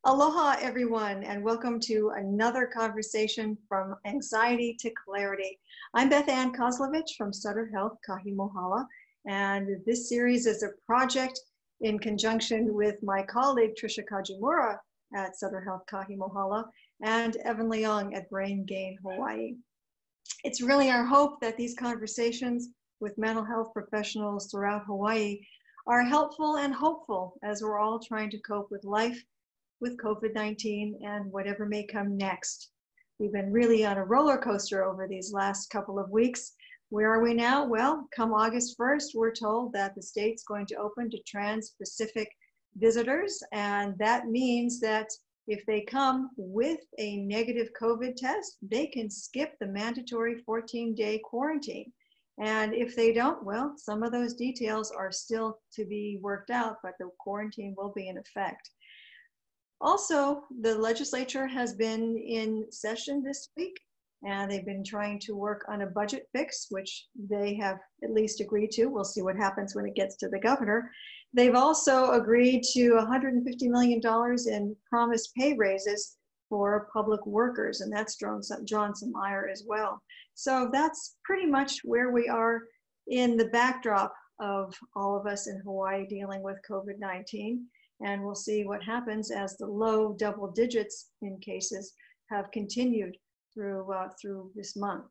Aloha, everyone, and welcome to another conversation from anxiety to clarity. I'm Beth-Ann Kozlovich from Sutter Health, Kahi, Mohala, and this series is a project in conjunction with my colleague Trisha Kajimura at Sutter Health, Kahi, Mohala, and Evan Leong at Brain Gain, Hawaii. It's really our hope that these conversations with mental health professionals throughout Hawaii are helpful and hopeful as we're all trying to cope with life with COVID-19 and whatever may come next. We've been really on a roller coaster over these last couple of weeks. Where are we now? Well, come August 1st, we're told that the state's going to open to trans-Pacific visitors, and that means that if they come with a negative COVID test, they can skip the mandatory 14-day quarantine. And if they don't, well, some of those details are still to be worked out, but the quarantine will be in effect. Also, the legislature has been in session this week, and they've been trying to work on a budget fix, which they have at least agreed to. We'll see what happens when it gets to the governor. They've also agreed to $150 million in promised pay raises for public workers, and that's drawn some ire as well. So that's pretty much where we are in the backdrop of all of us in Hawaii dealing with COVID-19. And we'll see what happens as the low double digits in cases have continued through this month.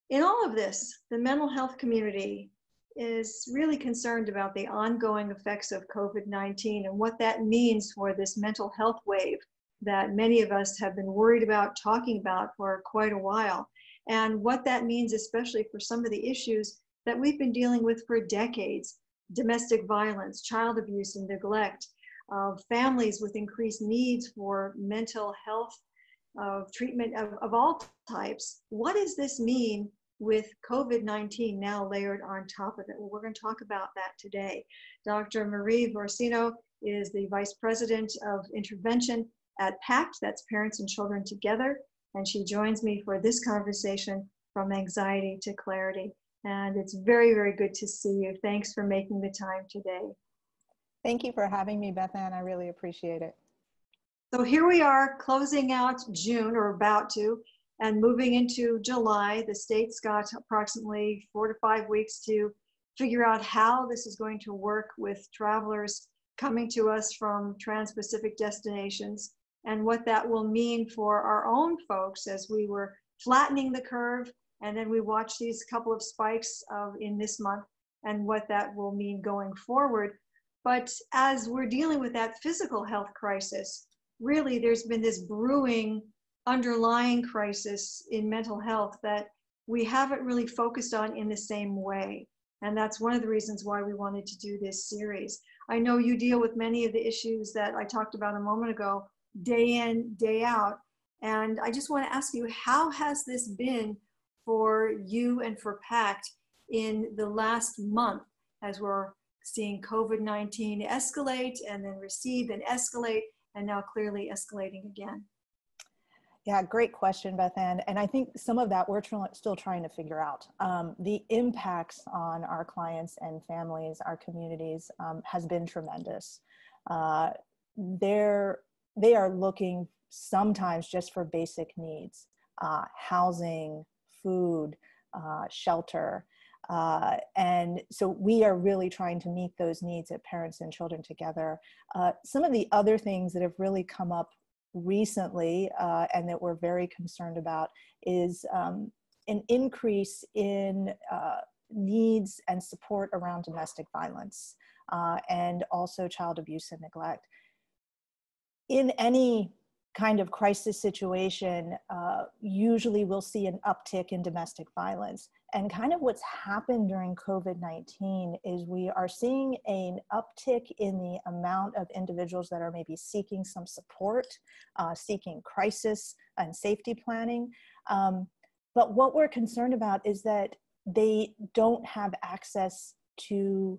In all of this, the mental health community is really concerned about the ongoing effects of COVID-19 and what that means for this mental health wave that many of us have been worried about talking about for quite a while, and what that means especially for some of the issues that we've been dealing with for decades: domestic violence, child abuse and neglect, families with increased needs for mental health treatment of all types. What does this mean with COVID-19 now layered on top of it? Well, we're going to talk about that today. Dr. Marie Vorsino is the Vice President of Intervention at PACT, that's Parents and Children Together, and she joins me for this conversation from anxiety to clarity. And it's very, very good to see you. Thanks for making the time today. Thank you for having me, Beth-Ann. I really appreciate it. So here we are closing out June, or about to, and moving into July. The state's got approximately 4 to 5 weeks to figure out how this is going to work with travelers coming to us from trans-Pacific destinations, and what that will mean for our own folks as we were flattening the curve. And then we watch these couple of spikes in this month and what that will mean going forward. But as we're dealing with that physical health crisis, really there's been this brewing underlying crisis in mental health that we haven't really focused on in the same way. And that's one of the reasons why we wanted to do this series. I know you deal with many of the issues that I talked about a moment ago, day in, day out. And I just want to ask you, how has this been for you and for PACT in the last month as we're seeing COVID-19 escalate and then recede and escalate, and now clearly escalating again? Yeah, great question, Beth-Ann. And I think some of that we're still trying to figure out. The impacts on our clients and families, our communities, has been tremendous. They are looking sometimes just for basic needs, housing, food, shelter. And so we are really trying to meet those needs at Parents and Children Together. Some of the other things that have really come up recently and that we're very concerned about is an increase in needs and support around domestic violence and also child abuse and neglect. In any kind of crisis situation, usually we'll see an uptick in domestic violence. And kind of what's happened during COVID-19 is we are seeing an uptick in the amount of individuals that are maybe seeking some support, seeking crisis and safety planning. But what we're concerned about is that they don't have access to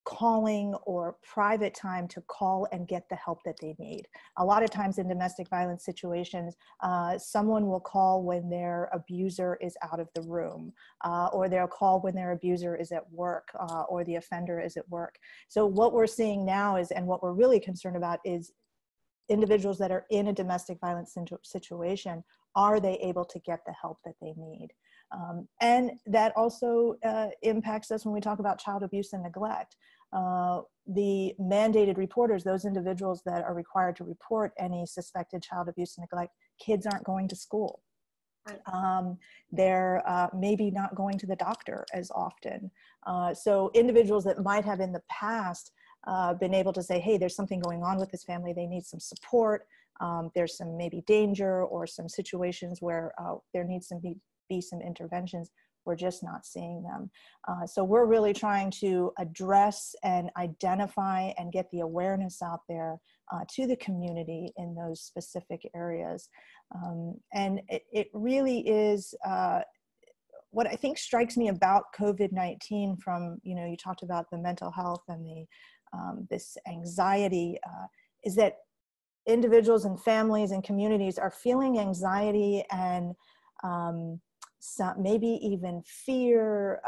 calling or private time to call and get the help that they need. A lot of times in domestic violence situations, someone will call when their abuser is out of the room, or they'll call when their abuser is at work, or the offender is at work. So what we're seeing now is, and what we're really concerned about is individuals that are in a domestic violence situation, are they able to get the help that they need? And that also impacts us when we talk about child abuse and neglect. The mandated reporters, those individuals that are required to report any suspected child abuse and neglect, kids aren't going to school. They're maybe not going to the doctor as often. So individuals that might have in the past been able to say, hey, there's something going on with this family, they need some support, there's some maybe danger or some situations where there needs to be some interventions, we're just not seeing them. So we're really trying to address and identify and get the awareness out there to the community in those specific areas. And it really is what I think strikes me about COVID-19 from, you talked about the mental health and the this anxiety, is that individuals and families and communities are feeling anxiety and maybe even fear,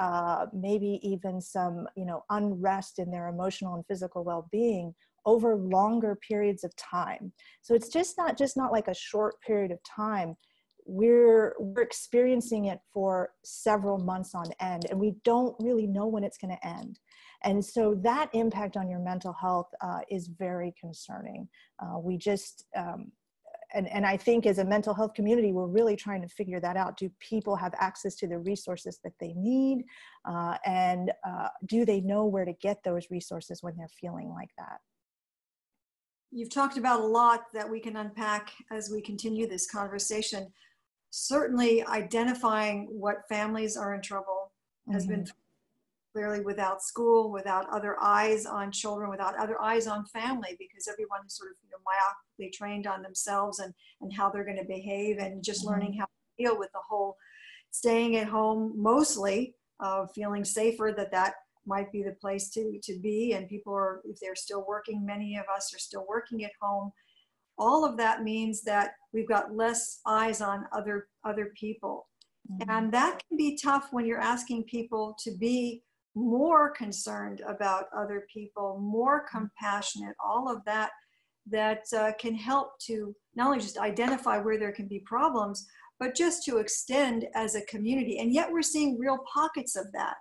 maybe even some, unrest in their emotional and physical well-being over longer periods of time. So it's just not like a short period of time. We're experiencing it for several months on end, and we don't really know when it's going to end. And so that impact on your mental health is very concerning. We just, and I think as a mental health community, we're really trying to figure that out. Do people have access to the resources that they need? And do they know where to get those resources when they're feeling like that? You've talked about a lot that we can unpack as we continue this conversation. Certainly identifying what families are in trouble has been clearly without school, without other eyes on children, without other eyes on family, because everyone is sort of myopically trained on themselves and how they're going to behave, and just learning how to deal with the whole staying at home, mostly feeling safer that might be the place to be. And people are, if they're still working, many of us are still working at home. All of that means that we've got less eyes on other people. And that can be tough when you're asking people to be more concerned about other people, more compassionate, all of that can help to not only just identify where there can be problems, but just to extend as a community. And yet we're seeing real pockets of that.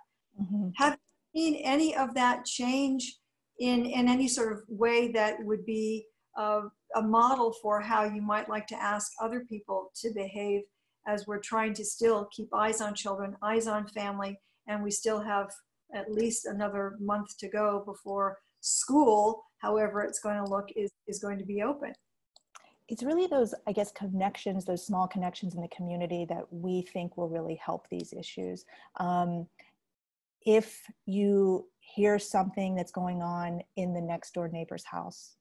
Have you seen any of that change in any sort of way that would be a model for how you might like to ask other people to behave, as we're trying to still keep eyes on children, eyes on family, and we still have at least another month to go before school, however it's going to look, is going to be open? It's really those, I guess, connections, those small connections in the community that we think will really help these issues. If you hear something that's going on in the next door neighbor's house,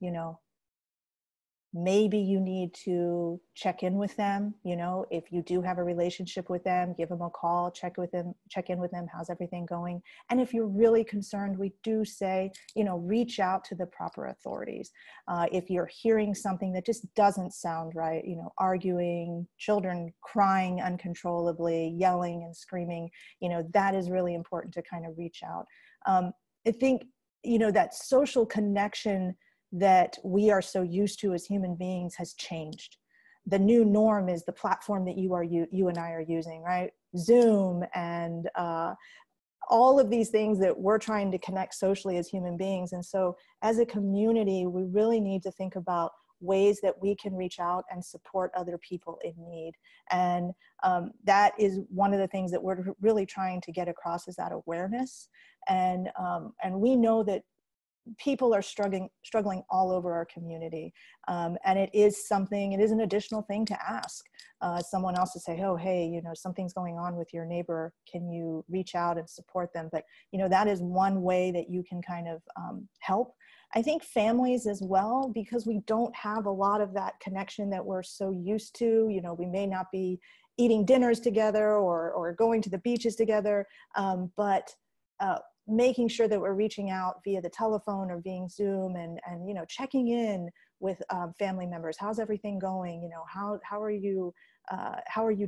maybe you need to check in with them. If you do have a relationship with them, give them a call, check in with them, how's everything going? And if you're really concerned, we do say, reach out to the proper authorities. If you're hearing something that just doesn't sound right, arguing, children crying uncontrollably, yelling and screaming, that is really important to kind of reach out. I think, that social connection that we are so used to as human beings has changed. The new norm is the platform that you and I are using, right? Zoom and all of these things that we're trying to connect socially as human beings. And so as a community, we really need to think about ways that we can reach out and support other people in need. And that is one of the things that we're really trying to get across, is that awareness. And we know that people are struggling all over our community. And it is an additional thing to ask someone else to say, oh, hey, something's going on with your neighbor. Can you reach out and support them? But, that is one way that you can kind of help. I think families as well, because we don't have a lot of that connection that we're so used to. We may not be eating dinners together or going to the beaches together, but making sure that we're reaching out via the telephone or via Zoom and checking in with family members. How's everything going? How are you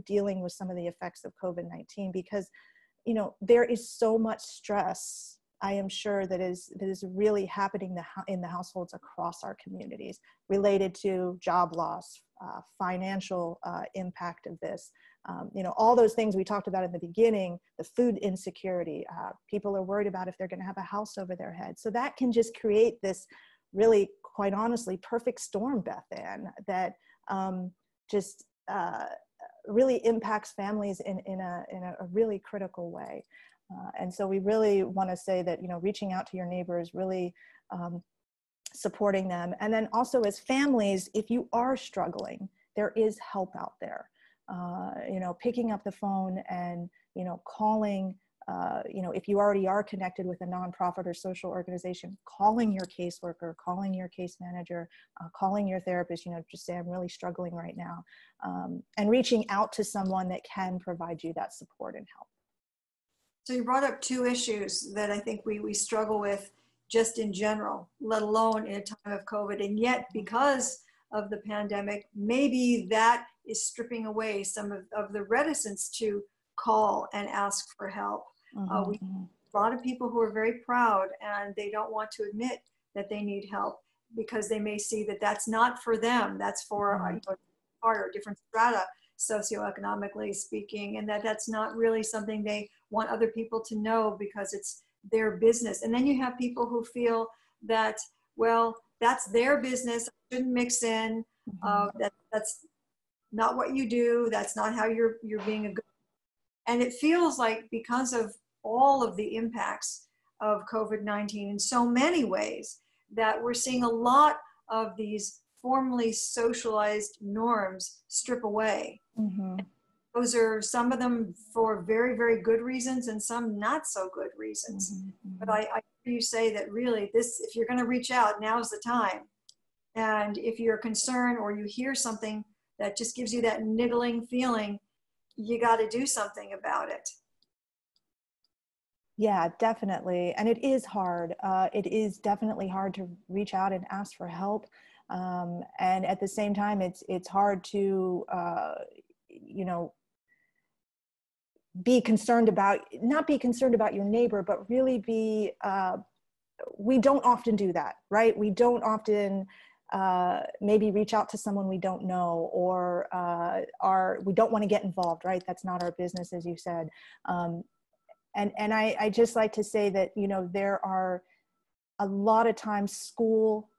dealing with some of the effects of COVID-19? Because there is so much stress I am sure that is really happening in the households across our communities, related to job loss, financial impact of this. All those things we talked about in the beginning, the food insecurity, people are worried about if they're going to have a house over their head. So that can just create this really, quite honestly, perfect storm, Beth-Ann, that just really impacts families in a really critical way. And so we really want to say that, reaching out to your neighbors, really supporting them. And then also as families, if you are struggling, there is help out there. Picking up the phone and, calling, if you already are connected with a nonprofit or social organization, calling your caseworker, calling your case manager, calling your therapist, just say, I'm really struggling right now. And reaching out to someone that can provide you that support and help. So you brought up two issues that I think we struggle with just in general, let alone in a time of COVID. And yet, because of the pandemic, maybe that is stripping away some of the reticence to call and ask for help. We have a lot of people who are very proud and they don't want to admit that they need help because they may see that that's not for them. That's for part or different strata, socioeconomically speaking, and that's not really something they want other people to know because it's their business. And then you have people who feel that, well, that's their business, I shouldn't mix in, that's not what you do, that's not how you're being a good. And it feels like because of all of the impacts of COVID-19 in so many ways, that we're seeing a lot of these formerly socialized norms strip away. Those are some of them for very, very good reasons and some not so good reasons. But I hear you say that really if you're going to reach out, now's the time. And if you're concerned or you hear something that just gives you that niggling feeling, you got to do something about it. Yeah, definitely. And it is hard. It is definitely hard to reach out and ask for help. And at the same time, it's hard to, not be concerned about your neighbor, but really we don't often do that, right? We don't often maybe reach out to someone we don't know, or we don't want to get involved, right? That's not our business, as you said. And I just like to say that, there are a lot of times school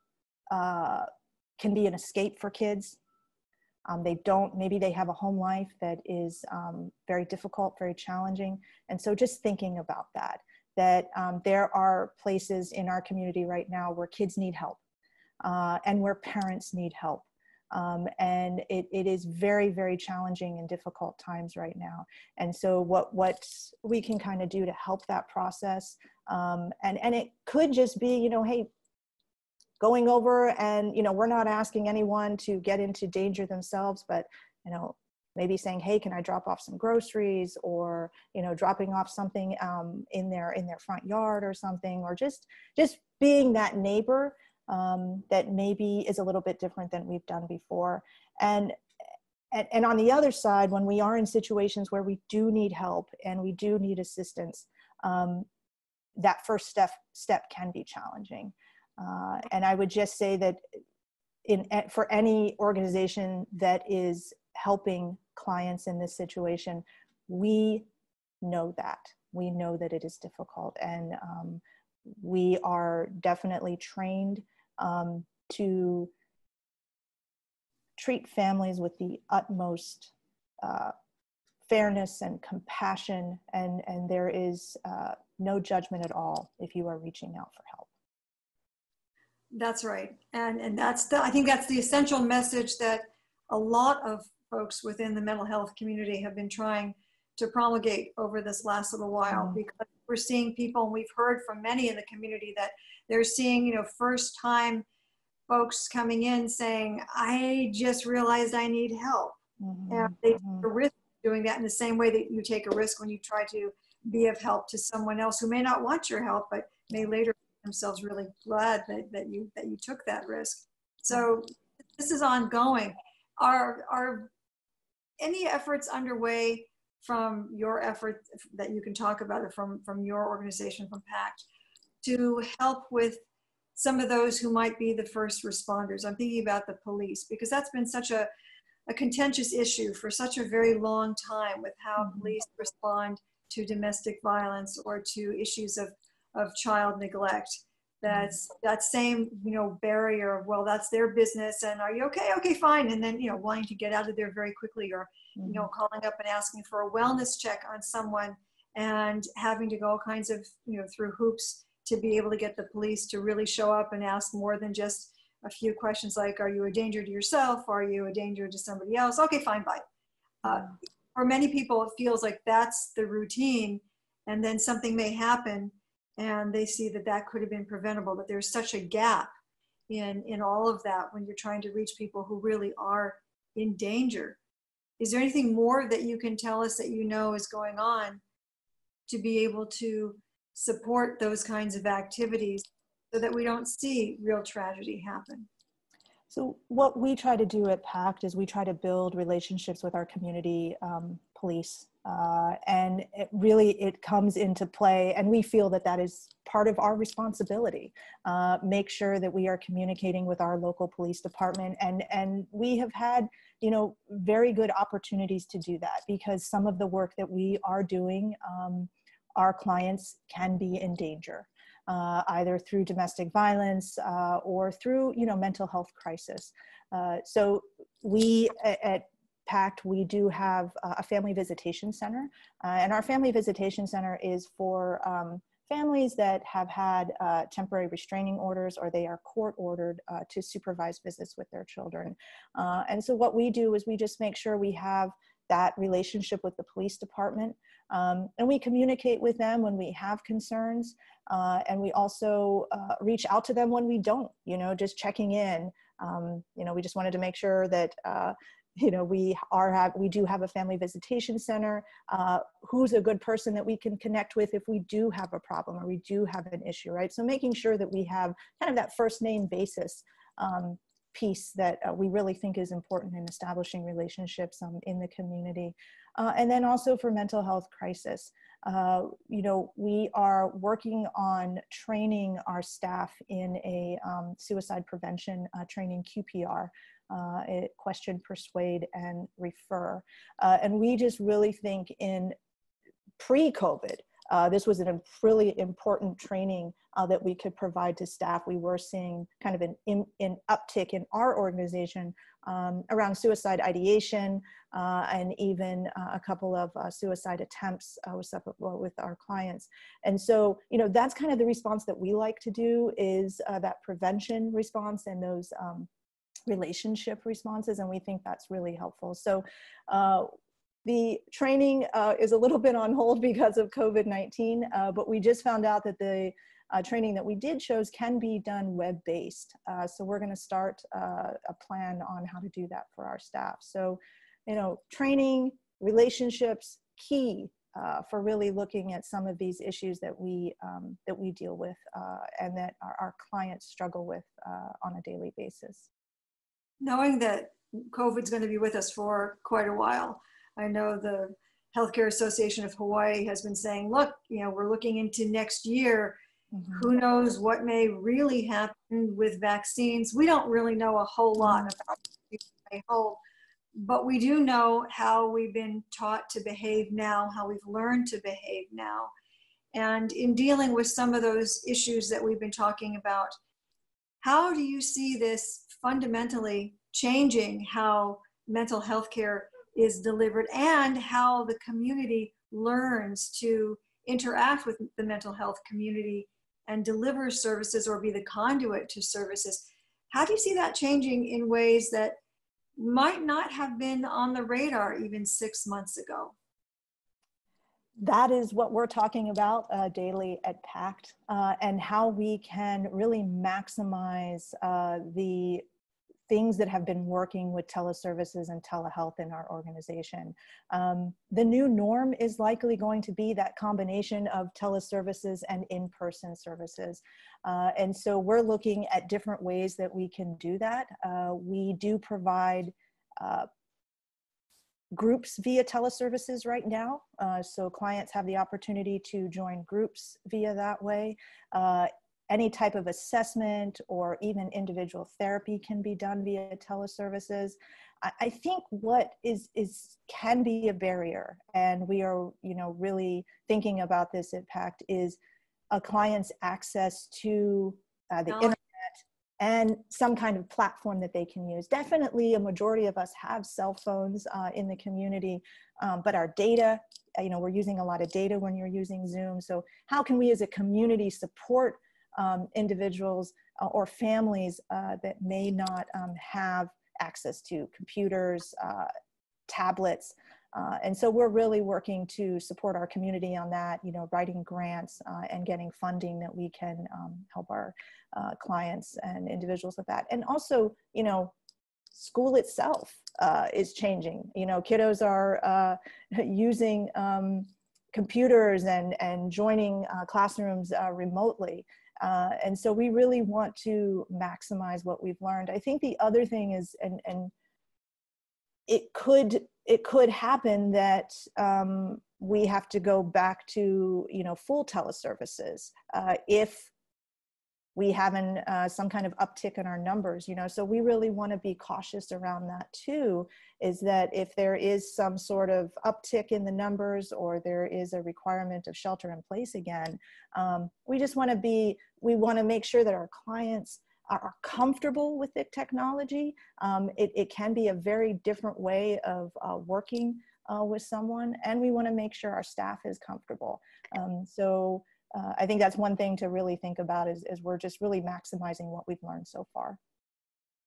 can be an escape for kids. Maybe they have a home life that is very difficult, very challenging. And so just thinking about that there are places in our community right now where kids need help and where parents need help. And it is very, very challenging and difficult times right now. And so what we can kind of do to help that process, and it could just be, hey, going over and, we're not asking anyone to get into danger themselves, but, maybe saying, hey, can I drop off some groceries, or, dropping off something in their front yard or something, or just being that neighbor that maybe is a little bit different than we've done before. And on the other side, when we are in situations where we do need help and we do need assistance, that first step can be challenging. And I would just say that for any organization that is helping clients in this situation, we know that it is difficult, and we are definitely trained to treat families with the utmost fairness and compassion, and there is no judgment at all if you are reaching out for help. That's right. And I think that's the essential message that a lot of folks within the mental health community have been trying to promulgate over this last little while, because we're seeing people, and we've heard from many in the community that they're seeing, first time folks coming in saying, I just realized I need help. And they take a risk doing that in the same way that you take a risk when you try to be of help to someone else who may not want your help, but may later themselves really glad that you took that risk. So this is ongoing. Are any efforts underway from your effort that you can talk about, or from your organization, from PACT, to help with some of those who might be the first responders? I'm thinking about the police, because that's been such a contentious issue for such a very long time, with how police respond to domestic violence or to issues of child neglect. That's that same, you know, barrier of, well, that's their business, and are you okay? Okay, fine. And then, you know, wanting to get out of there very quickly, or, you know, calling up and asking for a wellness check on someone and having to go all kinds of, you know, through hoops to be able to get the police to really show up and ask more than just a few questions like, are you a danger to yourself? Are you a danger to somebody else? Okay, fine, bye. For many people, it feels like that's the routine, and then something may happen and they see that that could have been preventable, but there's such a gap in all of that when you're trying to reach people who really are in danger. Is there anything more that you can tell us that you know is going on to be able to support those kinds of activities so that we don't see real tragedy happen? So what we try to do at PACT is we try to build relationships with our community police, and it comes into play, and we feel that that is part of our responsibility. Make sure that we are communicating with our local police department, and we have had, you know, very good opportunities to do that, because some of the work that we are doing, our clients can be in danger. Either through domestic violence or through, you know, mental health crisis. So we at PACT, we do have a family visitation center, and our family visitation center is for families that have had temporary restraining orders, or they are court ordered to supervise visits with their children. And so what we do is we just make sure we have that relationship with the police department. And we communicate with them when we have concerns. And we also reach out to them when we don't, you know, just checking in. You know, we just wanted to make sure that, you know, we do have a family visitation center. Who's a good person that we can connect with if we do have a problem or we do have an issue, right? So making sure that we have kind of that first name basis piece that we really think is important in establishing relationships in the community. And then also for mental health crisis, you know, we are working on training our staff in a suicide prevention training, QPR, question, persuade, and refer. And we just really think in pre-COVID, this was a really important training that we could provide to staff. We were seeing kind of an uptick in our organization around suicide ideation and even a couple of suicide attempts with our clients. And so, you know, that's kind of the response that we like to do, is that prevention response and those relationship responses. And we think that's really helpful. So the training is a little bit on hold because of COVID-19, but we just found out that the training that we did shows can be done web-based. So we're going to start a plan on how to do that for our staff. So, you know, training, relationships, key for really looking at some of these issues that we deal with and that our clients struggle with on a daily basis. Knowing that COVID's going to be with us for quite a while, I know the Healthcare Association of Hawaii has been saying, look, you know, we're looking into next year. Mm-hmm. Who knows what may really happen with vaccines? We don't really know a whole lot about what they may hold, but we do know how we've been taught to behave now, how we've learned to behave now. And in dealing with some of those issues that we've been talking about, how do you see this fundamentally changing how mental health care is delivered and how the community learns to interact with the mental health community and deliver services or be the conduit to services? How do you see that changing in ways that might not have been on the radar even 6 months ago? That is what we're talking about daily at PACT, and how we can really maximize the things that have been working with teleservices and telehealth in our organization. The new norm is likely going to be that combination of teleservices and in-person services. And so we're looking at different ways that we can do that. We do provide groups via teleservices right now. So clients have the opportunity to join groups via that way. Any type of assessment or even individual therapy can be done via teleservices. I think what can be a barrier, and we are, really thinking about this at PACT, is a client's access to the internet and some kind of platform that they can use. Definitely a majority of us have cell phones in the community, but our data, we're using a lot of data when you're using Zoom. So how can we as a community support individuals or families that may not have access to computers, tablets? And so we're really working to support our community on that, writing grants and getting funding that we can help our clients and individuals with that. And also, school itself is changing. Kiddos are using computers and joining classrooms remotely. And so we really want to maximize what we've learned. I think the other thing is, and it could happen that we have to go back to, full teleservices if we have some kind of uptick in our numbers, so we really want to be cautious around that too, is that if there is some sort of uptick in the numbers or there is a requirement of shelter in place again, we want to make sure that our clients are comfortable with the technology. It can be a very different way of working with someone, and we want to make sure our staff is comfortable. So I think that's one thing to really think about is we're just really maximizing what we've learned so far.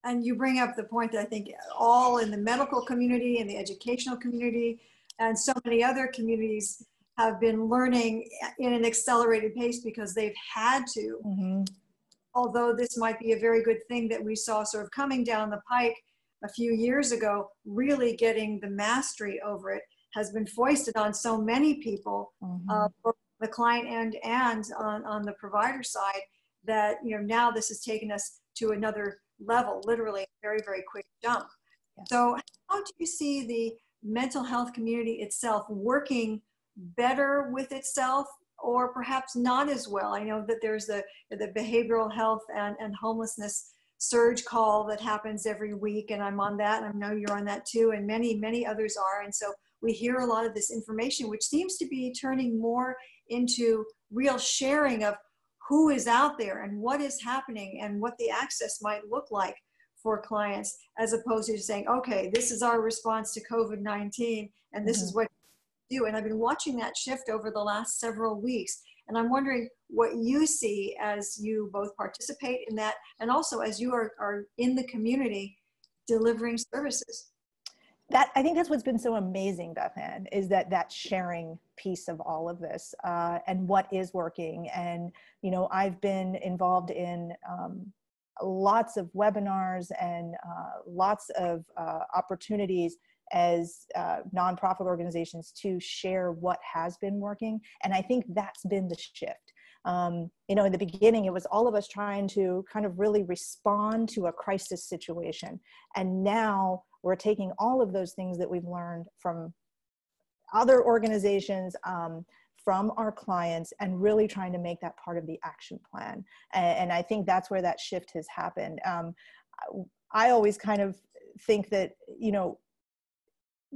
And you bring up the point that I think all in the medical community and the educational community and so many other communities have been learning in an accelerated pace because they've had to. Mm-hmm. Although this might be a very good thing that we saw sort of coming down the pike a few years ago, really getting the mastery over it has been foisted on so many people, mm-hmm. Both the client and on the provider side, that now this has taken us to another level, literally a very, very quick jump. Yes. So how do you see the mental health community itself working better with itself, or perhaps not as well? I know that there's the behavioral health and homelessness surge call that happens every week, and I'm on that, and I know you're on that too, and many, many others are. And so we hear a lot of this information, which seems to be turning more into real sharing of who is out there and what is happening and what the access might look like for clients, as opposed to saying, okay, this is our response to COVID-19 and this mm-hmm. is what we do. And I've been watching that shift over the last several weeks. And I'm wondering what you see as you both participate in that and also as you are in the community delivering services. I think that's what's been so amazing, Beth-Ann, is that sharing piece of all of this and what is working. And, I've been involved in lots of webinars and lots of opportunities as nonprofit organizations to share what has been working. And I think that's been the shift. In the beginning, it was all of us trying to kind of really respond to a crisis situation. And now we're taking all of those things that we've learned from other organizations, from our clients, and really trying to make that part of the action plan. And I think that's where that shift has happened. I always kind of think that,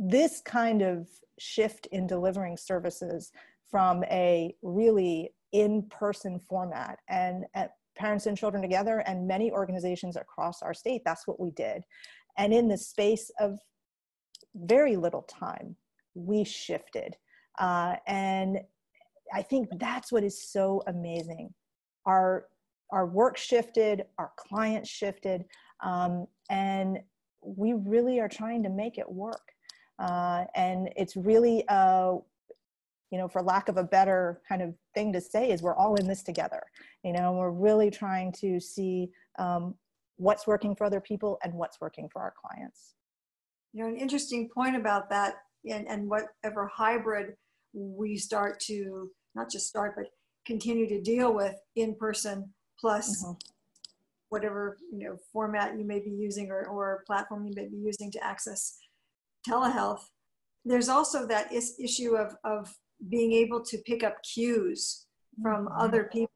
this kind of shift in delivering services from a really in-person format and at Parents and Children Together and many organizations across our state, that's what we did. And in the space of very little time, we shifted. And I think that's what is so amazing. Our work shifted, our clients shifted, and we really are trying to make it work. And it's really, for lack of a better kind of thing to say, is we're all in this together. We're really trying to see what's working for other people and what's working for our clients. An interesting point about that, and whatever hybrid we start to, not just start, but continue to deal with in person plus mm-hmm. whatever, format you may be using or platform you may be using to access telehealth. there's also that issue of being able to pick up cues from other people.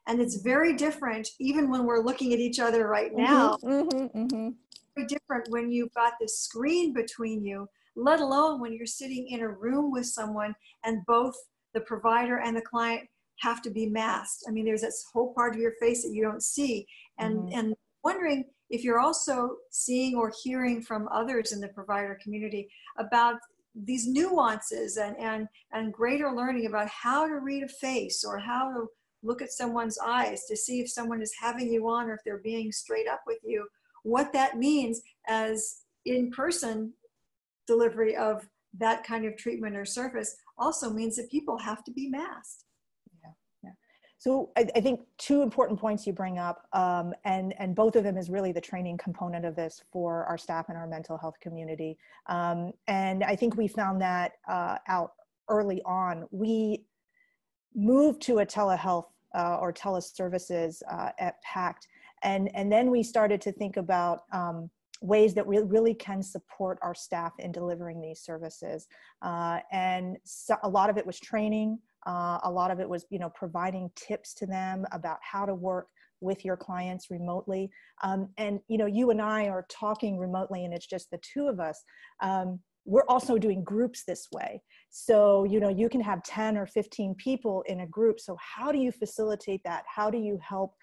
And it's very different, even when we're looking at each other right now, very different when you've got this screen between you, let alone when you're sitting in a room with someone and both the provider and the client have to be masked. I mean, there's this whole part of your face that you don't see. And wondering if you're also seeing or hearing from others in the provider community about these nuances and greater learning about how to read a face or how to look at someone's eyes to see if someone is having you on or if they're being straight up with you, what that means as in-person delivery of that kind of treatment or service also means that people have to be masked. So I think two important points you bring up, and both of them is really the training component of this for our staff and our mental health community. And I think we found that out early on. We moved to a telehealth or teleservices at PACT, and then we started to think about ways that we really can support our staff in delivering these services. And so a lot of it was training. A lot of it was, providing tips to them about how to work with your clients remotely. And, you and I are talking remotely and it's just the two of us. We're also doing groups this way. So, you can have 10 or 15 people in a group. So how do you facilitate that? How do you help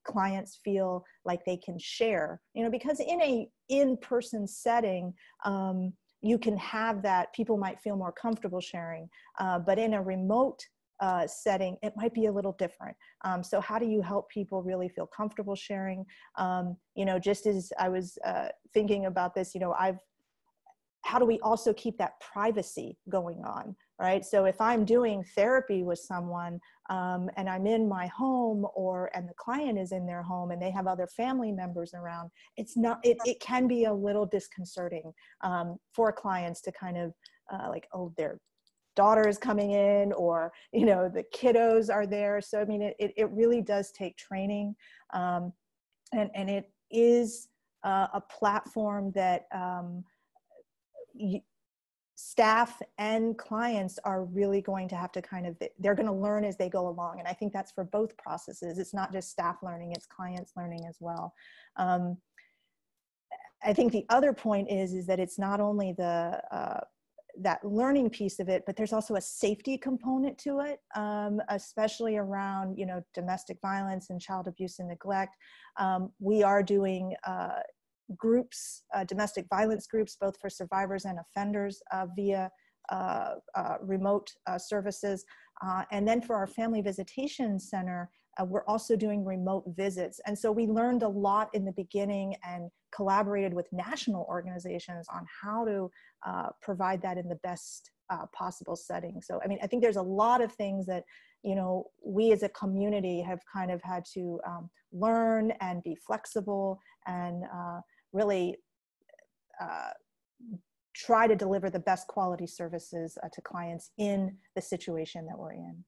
clients feel like they can share? Because in a in-person setting, you can have that people might feel more comfortable sharing, but in a remote setting, it might be a little different. So how do you help people really feel comfortable sharing? Just as I was thinking about this, how do we also keep that privacy going on, right? So if I'm doing therapy with someone and I'm in my home and the client is in their home and they have other family members around, it can be a little disconcerting for clients to kind of their daughter is coming in or, the kiddos are there. So, I mean, it really does take training and it is a platform that staff and clients are really going to have to they're going to learn as they go along. And I think that's for both processes. It's not just staff learning, it's clients learning as well. I think the other point is that it's not only that learning piece of it, but there's also a safety component to it, especially around, domestic violence and child abuse and neglect. We are doing groups, domestic violence groups, both for survivors and offenders via remote services. And then for our family visitation center, we're also doing remote visits. And so we learned a lot in the beginning and collaborated with national organizations on how to provide that in the best possible setting. So, I mean, I think there's a lot of things that, we as a community have kind of had to learn and be flexible and really try to deliver the best quality services to clients in the situation that we're in.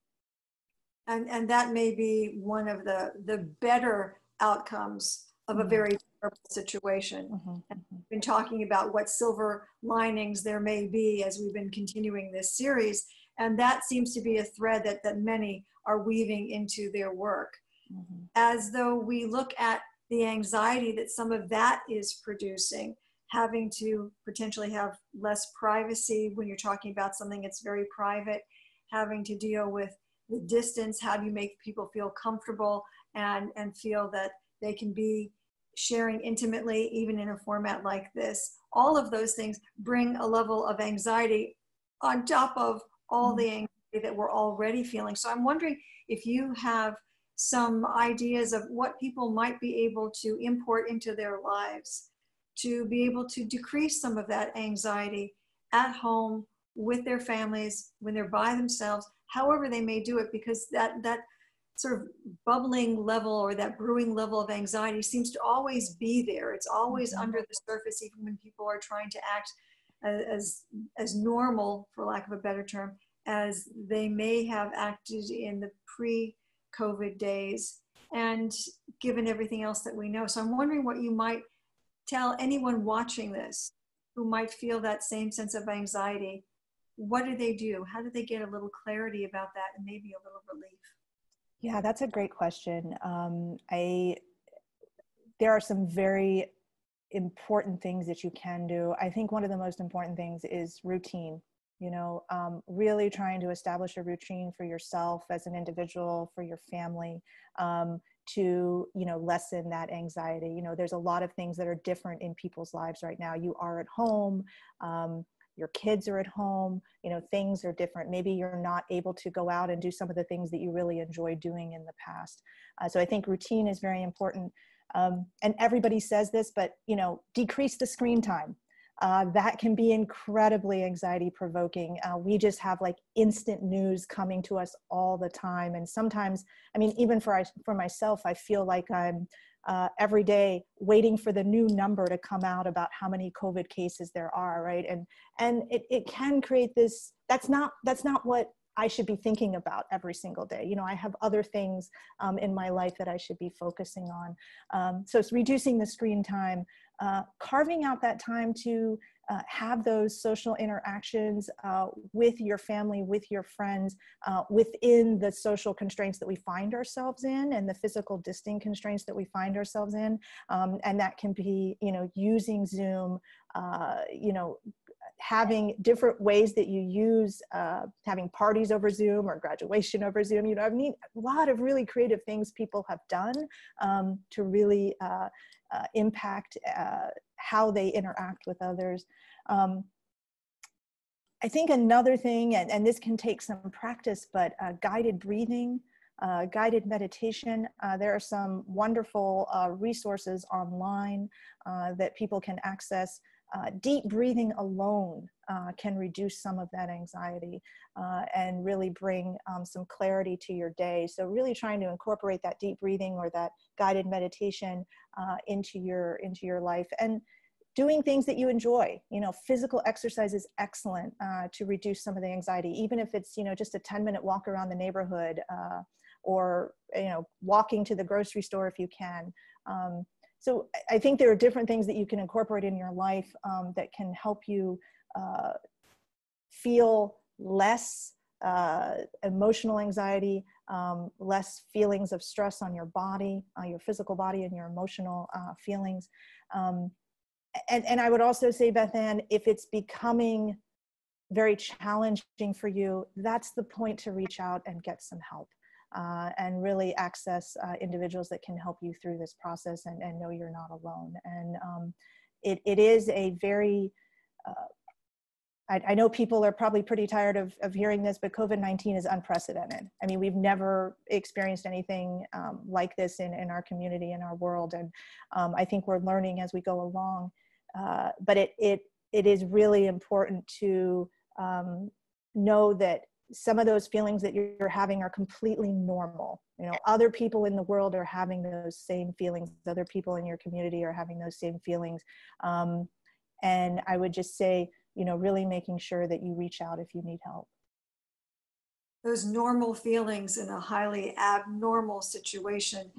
And that may be one of the better outcomes of a very terrible situation. And we've been talking about what silver linings there may be as we've been continuing this series. And that seems to be a thread that many are weaving into their work. As though we look at the anxiety that some of that is producing, having to potentially have less privacy when you're talking about something that's very private, having to deal with the distance, how do you make people feel comfortable and feel that they can be sharing intimately, even in a format like this. All of those things bring a level of anxiety on top of all the anxiety that we're already feeling. So I'm wondering if you have some ideas of what people might be able to import into their lives to be able to decrease some of that anxiety at home with their families, when they're by themselves, however they may do it, because that sort of bubbling level or that brewing level of anxiety seems to always be there. It's always under the surface, even when people are trying to act as normal, for lack of a better term, as they may have acted in the pre-COVID days, and given everything else that we know. So I'm wondering what you might tell anyone watching this who might feel that same sense of anxiety, what do they do? How do they get a little clarity about that and maybe a little relief? Yeah, that's a great question. There are some very important things that you can do. I think one of the most important things is routine. Really trying to establish a routine for yourself as an individual, for your family, to, lessen that anxiety. There's a lot of things that are different in people's lives right now. You are at home, your kids are at home, things are different. Maybe you're not able to go out and do some of the things that you really enjoyed doing in the past. So I think routine is very important. And everybody says this, but, decrease the screen time. That can be incredibly anxiety provoking. We just have like instant news coming to us all the time. And sometimes, even for myself, I feel like I'm every day waiting for the new number to come out about how many COVID cases there are, right? And it can create this, that's not what I should be thinking about every single day. I have other things in my life that I should be focusing on. So it's reducing the screen time, carving out that time to have those social interactions with your family, with your friends, within the social constraints that we find ourselves in and the physical distancing constraints that we find ourselves in. And that can be, using Zoom, having different ways that you use, having parties over Zoom or graduation over Zoom. A lot of really creative things people have done to really impact how they interact with others. I think another thing, and this can take some practice, but guided breathing, guided meditation. There are some wonderful resources online that people can access. Deep breathing alone can reduce some of that anxiety and really bring some clarity to your day. So really trying to incorporate that deep breathing or that guided meditation into your life, and doing things that you enjoy. Physical exercise is excellent to reduce some of the anxiety, even if it's just a 10-minute walk around the neighborhood, or walking to the grocery store if you can. So I think there are different things that you can incorporate in your life that can help you feel less emotional anxiety, less feelings of stress on your body, your physical body, and your emotional feelings. And I would also say, Beth-Ann, if it's becoming very challenging for you, that's the point to reach out and get some help. And really access individuals that can help you through this process, and know you're not alone. And it is a very, I know people are probably pretty tired of hearing this, but COVID-19 is unprecedented. We've never experienced anything like this in our community, in our world. And I think we're learning as we go along. But it is really important to know that some of those feelings that you're having are completely normal. Other people in the world are having those same feelings. Other people in your community are having those same feelings. And I would just say, really making sure that you reach out if you need help. Those normal feelings in a highly abnormal situation,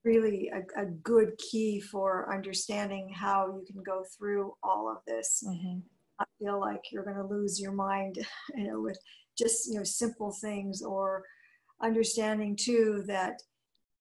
really a good key for understanding how you can go through all of this. I feel like you're going to lose your mind, with just, simple things, or understanding too that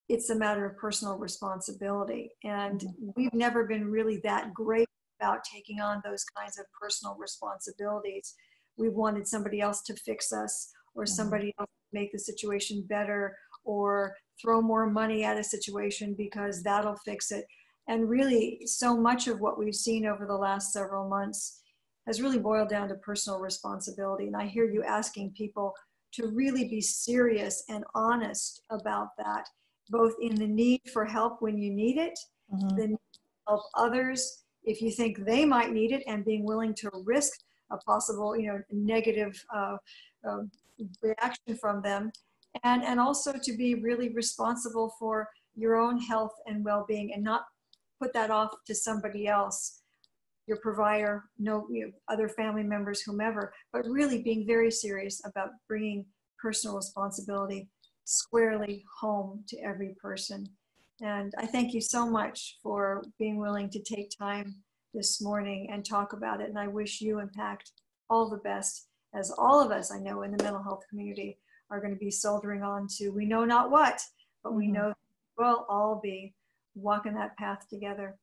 it's a matter of personal responsibility. And we've never been really that great about taking on those kinds of personal responsibilities. We've wanted somebody else to fix us, or somebody else to make the situation better, or throw more money at a situation because that'll fix it. And really, so much of what we've seen over the last several months has really boiled down to personal responsibility. And I hear you asking people to really be serious and honest about that, both in the need for help when you need it, the need to help others if you think they might need it, and being willing to risk a possible, negative reaction from them, and also to be really responsible for your own health and well-being, and not put that off to somebody else, your provider, other family members, whomever, but really being very serious about bringing personal responsibility squarely home to every person. And I thank you so much for being willing to take time this morning and talk about it. And I wish you and PACT all the best, as all of us I know in the mental health community are going to be soldiering on to we know not what, but we know we'll all be walking that path together.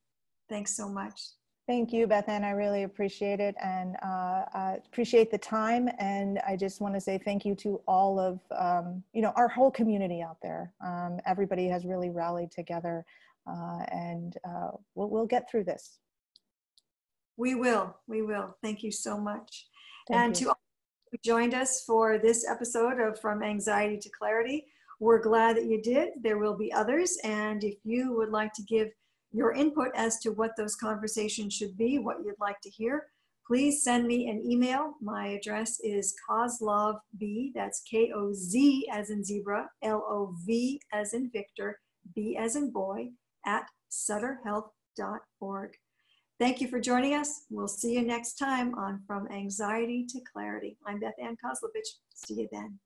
Thanks so much. Thank you, Beth-Ann. I really appreciate it, and appreciate the time. And I just want to say thank you to all of, our whole community out there. Everybody has really rallied together, and we'll get through this. We will. Thank you so much. Thank you. To all who joined us for this episode of From Anxiety to Clarity, we're glad that you did. There will be others. And if you would like to give your input as to what those conversations should be, what you'd like to hear, please send me an email. My address is kozlovb, that's K-O-Z as in zebra, L-O-V as in Victor, B as in boy, at sutterhealth.org. Thank you for joining us. We'll see you next time on From Anxiety to Clarity. I'm Beth-Ann Kozlovich. See you then.